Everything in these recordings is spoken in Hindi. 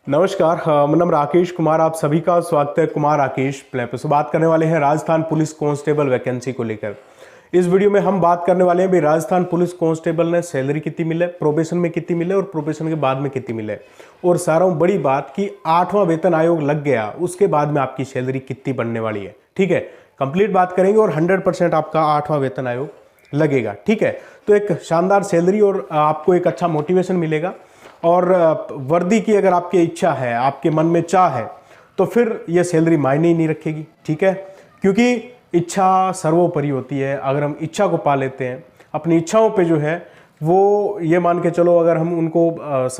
नमस्कार, मेरा नाम राकेश कुमार, आप सभी का स्वागत है कुमार राकेश प्ले पे। से बात करने वाले हैं राजस्थान पुलिस कांस्टेबल वैकेंसी को लेकर। इस वीडियो में हम बात करने वाले हैं भी राजस्थान पुलिस कांस्टेबल ने सैलरी कितनी मिले, प्रोबेशन में कितनी मिले और प्रोबेशन के बाद में कितनी मिले। और सारा बड़ी बात कि 8वां वेतन आयोग लग गया, उसके बाद में आपकी सैलरी कितनी बनने वाली है। ठीक है, कंप्लीट बात करेंगे और 100% आपका 8वां वेतन आयोग लगेगा। ठीक है, तो एक शानदार सैलरी और आपको एक अच्छा मोटिवेशन मिलेगा। और वर्दी की अगर आपकी इच्छा है, आपके मन में चाह है, तो फिर यह सैलरी मायने ही नहीं रखेगी। ठीक है, क्योंकि इच्छा सर्वोपरि होती है। अगर हम इच्छा को पा लेते हैं, अपनी इच्छाओं पे जो है वो ये मान के चलो, अगर हम उनको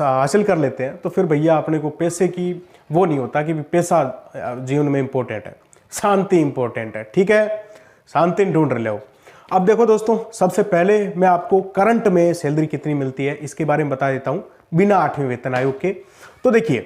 हासिल कर लेते हैं, तो फिर भैया अपने को पैसे की वो नहीं होता कि पैसा जीवन में इंपॉर्टेंट है, शांति इंपॉर्टेंट है। ठीक है, शांति ढूंढ रहे हो। अब देखो दोस्तों, सबसे पहले मैं आपको करंट में सैलरी कितनी मिलती है इसके बारे में बता देता हूं, बिना 8वें वेतन आयोग के। तो देखिए,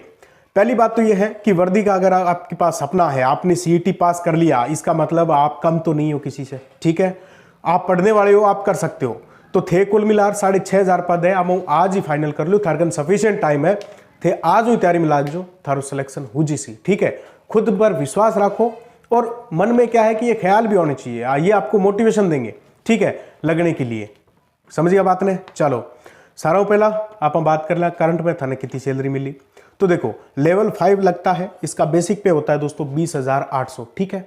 पहली बात तो यह है कि वर्दी का अगर आपके पास सपना है, आपने सीईटी पास कर लिया, इसका मतलब आप कम तो नहीं हो किसी से। ठीक है, आप पढ़ने वाले हो, आप कर सकते हो। तो थे कुल मिलाकर 6,500 पद है। अब आज ही फाइनल कर लो, थारकन सफिशियंट टाइम है, थे आज ही तैयारी में लाग जो, थारो सिलेक्शन हो जी। ठीक है, खुद पर विश्वास रखो और मन में क्या है कि ये ख्याल भी होने चाहिए, ये आपको मोटिवेशन देंगे। ठीक है, लगने के लिए। समझिए बात ने। चलो, सारा पहला आप बात कर लें करंट में थाने कितनी सैलरी मिली। तो देखो, लेवल 5 लगता है, इसका बेसिक पे होता है दोस्तों 20,800। ठीक है,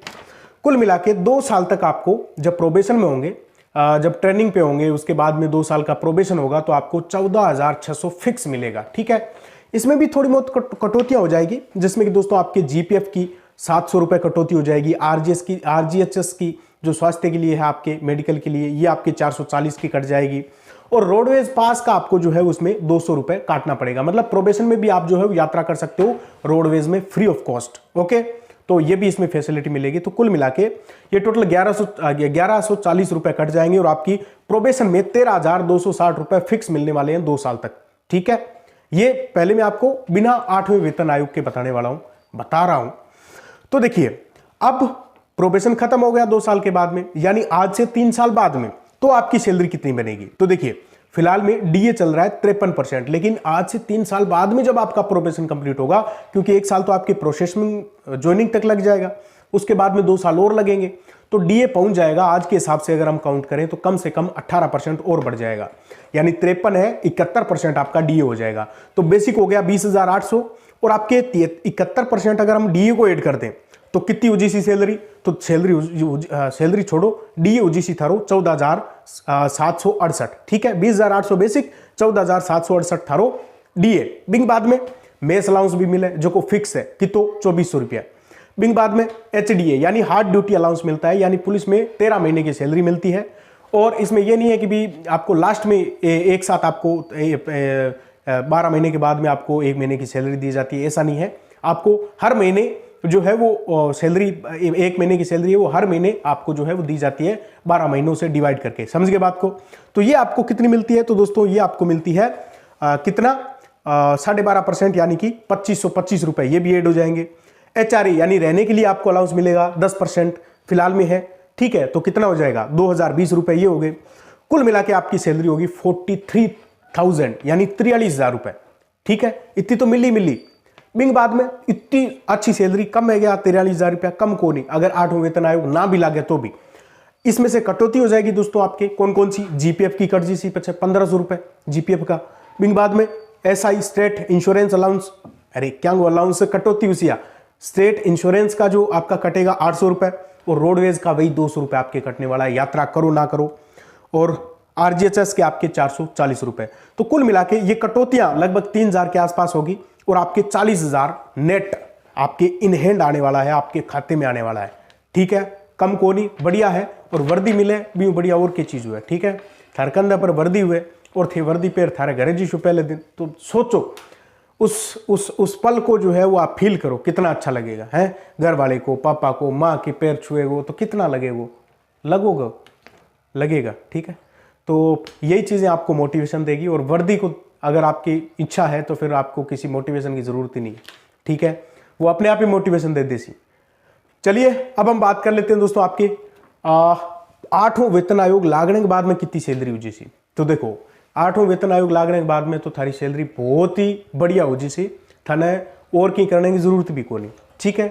कुल मिला के 2 साल तक आपको, जब प्रोबेशन में होंगे, जब ट्रेनिंग पे होंगे, उसके बाद में 2 साल का प्रोबेशन होगा, तो आपको 14,600 फिक्स मिलेगा। ठीक है, इसमें भी थोड़ी बहुत कटौतियां हो जाएगी, जिसमें कि दोस्तों आपके जीपीएफ की 700 रुपये कटौती हो जाएगी, आरजीएचएस की जो स्वास्थ्य के लिए है, आपके मेडिकल के लिए, ये आपके 440 की कट जाएगी। और रोडवेज पास का आपको जो है उसमें 200 रुपए काटना पड़ेगा। मतलब प्रोबेशन में भी आप जो है यात्रा कर सकते हो रोडवेज में फ्री ऑफ कॉस्ट। ओके, तो ये भी इसमें फैसिलिटी मिलेगी। तो कुल मिला के ये टोटल 1140 रुपए कट जाएंगे और आपकी प्रोबेशन में 13,260 रुपए फिक्स मिलने वाले हैं 2 साल तक। ठीक है, ये पहले मैं आपको बिना 8वें वेतन आयोग के बता रहा हूं। तो देखिए, अब प्रोबेशन खत्म हो गया 2 साल के बाद में, यानी आज से 3 साल बाद में, तो आपकी सैलरी कितनी बनेगी। तो देखिए, फिलहाल में डीए चल रहा है 53%, लेकिन आज से 3 साल बाद में जब आपका प्रोबेशन कंप्लीट होगा, क्योंकि 1 साल तो आपके प्रोसेस में ज्वाइनिंग तक लग जाएगा, उसके बाद में 2 साल और लगेंगे, तो डीए पहुंच जाएगा आज के हिसाब से अगर हम काउंट करें तो कम से कम 18% और बढ़ जाएगा। यानी 53 है, 71% आपका डीए हो जाएगा। तो बेसिक हो गया 20,800 और आपके 71% अगर हम डीए को ऐड कर दें तो कितनी यूजीसी सैलरी। तो सैलरी छोड़ो, डीए यूजीसी थारो 14,768। ठीक है, 20,800 बेसिक, 14,768 थारो डीए। बिंग बाद में मेस अलाउंस भी मिले जो को फिक्स है, कितो 2400 रुपया। बिंग बाद में एचडीए यानी हार्ड ड्यूटी अलाउंस मिलता है, यानी पुलिस में 13 महीने की सैलरी मिलती है। और इसमें यह नहीं है कि भी आपको लास्ट में एक साथ आपको 12 महीने के बाद में आपको 1 महीने की सैलरी दी जाती है, ऐसा नहीं है। आपको हर महीने जो है वो सैलरी, 1 महीने की सैलरी है वो हर महीने आपको जो है वो दी जाती है 12 महीनों से डिवाइड करके। समझ गए बात को। तो ये आपको कितनी मिलती है, तो दोस्तों ये आपको मिलती है कितना, 12.5%, यानी कि 2525 रुपए, ये भी ऐड हो जाएंगे। एचआरए यानी रहने के लिए आपको अलाउंस मिलेगा 10%, फिलहाल में है। ठीक है, तो कितना हो जाएगा, 2,020 रुपए ये हो गए। कुल मिला के आपकी सैलरी होगी 43,000 यानी 43,000 रुपए। ठीक है, इतनी तो मिली। बिंग बाद में इतनी अच्छी सैलरी कम है गया, 43,000 रुपया कम को नहीं, अगर 8वां वेतन आयोग ना भी लागे तो भी इसमें से कटौती हो जाएगी दोस्तों आपके। कौन सी, जीपीएफ की कट जी सी 1500 रुपए जीपीएफ का। बिंग बाद में एसआई स्टेट इंश्योरेंस अलाउंस, अरे क्या अलाउंस से कटौती उसिया, स्टेट इंश्योरेंस का जो आपका कटेगा 800 रुपए, और रोडवेज का वही 200 रुपए आपके कटने वाला है, यात्रा करो ना करो। और आरजीएचएस के आपके 440 रुपए। तो कुल मिला के ये कटौतियां लगभग 3,000 के आसपास होगी और आपके 40,000 नेट आपके इन हैंड आने वाला है, आपके खाते में आने वाला है। ठीक है, कम कोनी बढ़िया है। और वर्दी मिले भी बढ़िया, और की चीज हुए। ठीक है, थारे कंधा पर वर्दी हुए और थे वर्दी पेर थारे घरे जीशु पहले दिन, तो सोचो उस पल को जो है वो आप फील करो, कितना अच्छा लगेगा है। घर वाले को, पापा को, माँ के पैर छुएगो तो कितना लगेगा। ठीक है, तो यही चीजें आपको मोटिवेशन देगी। और वर्दी को अगर आपकी इच्छा है तो फिर आपको किसी मोटिवेशन की जरूरत ही नहीं है। ठीक है, वो अपने आप ही मोटिवेशन दे देसी। चलिए, अब हम बात कर लेते हैं दोस्तों आपके 8वां वेतन आयोग लागने के बाद में कितनी सैलरी हो जी। तो देखो, 8वां वेतन आयोग लागने के बाद में तो थारी सैलरी बहुत ही बढ़िया हो जी। थाने और की करने की जरूरत भी को नहीं। ठीक है,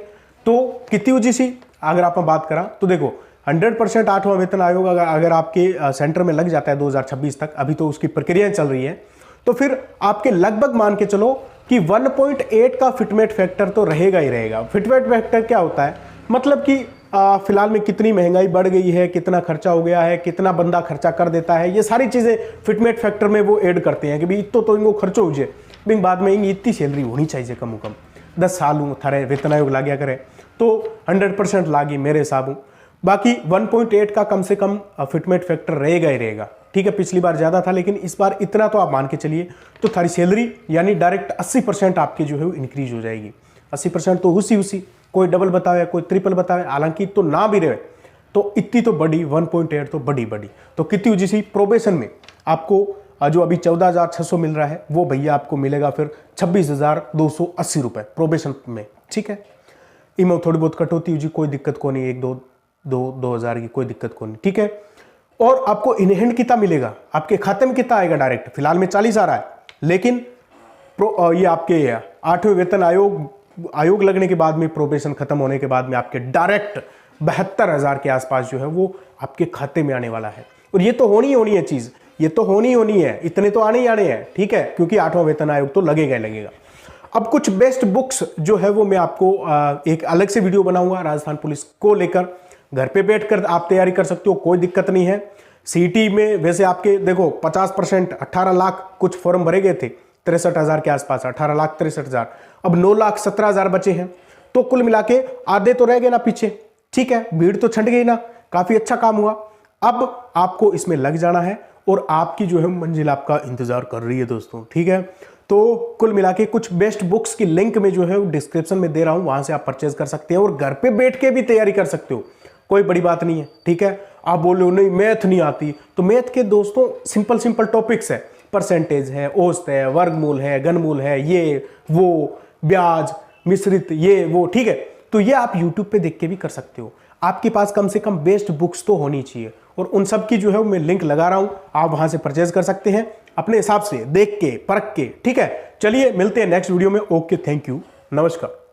तो कितनी यूजीसी अगर आप बात करा तो देखो 100% 8वां वेतन आयोग अगर आपके सेंटर में लग जाता है 2026 तक, अभी तो उसकी प्रक्रिया चल रही है, तो फिर आपके लगभग मान के चलो कि 1.8 का फिटमेट फैक्टर तो रहेगा ही रहेगा। फिटमेट फैक्टर क्या होता है, मतलब कि फिलहाल में कितनी महंगाई बढ़ गई है, कितना खर्चा हो गया है, कितना बंदा खर्चा कर देता है, ये सारी चीजें फिटमेट फैक्टर में वो ऐड करते हैं कि भाई तो इनको खर्चो हो जाए, बाद में इतनी सैलरी होनी चाहिए कम से कम 10 साल थारे वेतन आयोग ला गया करे तो 100% लागी मेरे हिसाब हूँ। बाकी 1.8 का कम से कम फिटमेट फैक्टर रहेगा ही रहेगा। ठीक है, पिछली बार ज़्यादा था लेकिन इस बार इतना तो आप मान के चलिए, तो थारी सैलरी यानी डायरेक्ट 80% आपकी जो है वो इंक्रीज हो जाएगी। 80% तो उसी कोई डबल बतावे कोई ट्रिपल बतावे, हालांकि तो ना भी रहे तो इतनी तो बड़ी 1.8 तो बड़ी। तो कितनी यूजीसी प्रोबेशन में आपको जो अभी 14,600 मिल रहा है वो भैया आपको मिलेगा फिर 26,280 रुपये प्रोबेशन में। ठीक है, इमें थोड़ी बहुत कटौती हुई, कोई दिक्कत को नहीं, 1-2 की कोई दिक्कत को नहीं। ठीक है, और आपको इन हैंड कितना मिलेगा, आपके खाते में कितना आएगा डायरेक्ट, फिलहाल में 40 आ रहा है, लेकिन ये आपके 8वें वेतन आयोग लगने के बाद में, प्रोबेशन खत्म होने के बाद में आपके डायरेक्ट 72,000 के आसपास जो है वो आपके खाते में आने वाला है। और ये तो होनी है चीज, ये तो होनी है, इतने तो आने ही आने हैं। ठीक है, क्योंकि 8वां वेतन आयोग तो लगेगा। अब कुछ बेस्ट बुक्स जो है वो मैं आपको एक अलग से वीडियो बनाऊंगा राजस्थान पुलिस को लेकर, घर पे बैठकर आप तैयारी कर सकते हो, कोई दिक्कत नहीं है। सीटी में वैसे आपके देखो 50% 18 लाख कुछ फॉर्म भरे गए थे, 63,000 के आसपास, 18,63,000, अब 9,17,000 बचे हैं, तो कुल मिला के आधे तो रह गए ना पीछे। ठीक है, भीड़ तो छंट गई ना, काफी अच्छा काम हुआ। अब आपको इसमें लग जाना है और आपकी जो है मंजिल आपका इंतजार कर रही है दोस्तों। ठीक है, तो कुल मिला के कुछ बेस्ट बुक्स की लिंक में जो है वो डिस्क्रिप्शन में दे रहा हूं, वहां से आप परचेज कर सकते हैं और घर पे बैठ के भी तैयारी कर सकते हो, कोई बड़ी बात नहीं है। ठीक है, आप बोल रहे हो नहीं मैथ नहीं आती, तो मैथ के दोस्तों सिंपल टॉपिक्स है, परसेंटेज है, औसत है, वर्गमूल है, घनमूल है, ये वो, ब्याज, मिश्रित, ये वो। ठीक है, तो ये आप यूट्यूब पे देख के भी कर सकते हो। आपके पास कम से कम बेस्ट बुक्स तो होनी चाहिए, और उन सब की जो है मैं लिंक लगा रहा हूं, आप वहां से परचेज कर सकते हैं अपने हिसाब से, देख के परख के। ठीक है, चलिए मिलते हैं नेक्स्ट वीडियो में। ओके, थैंक यू, नमस्कार।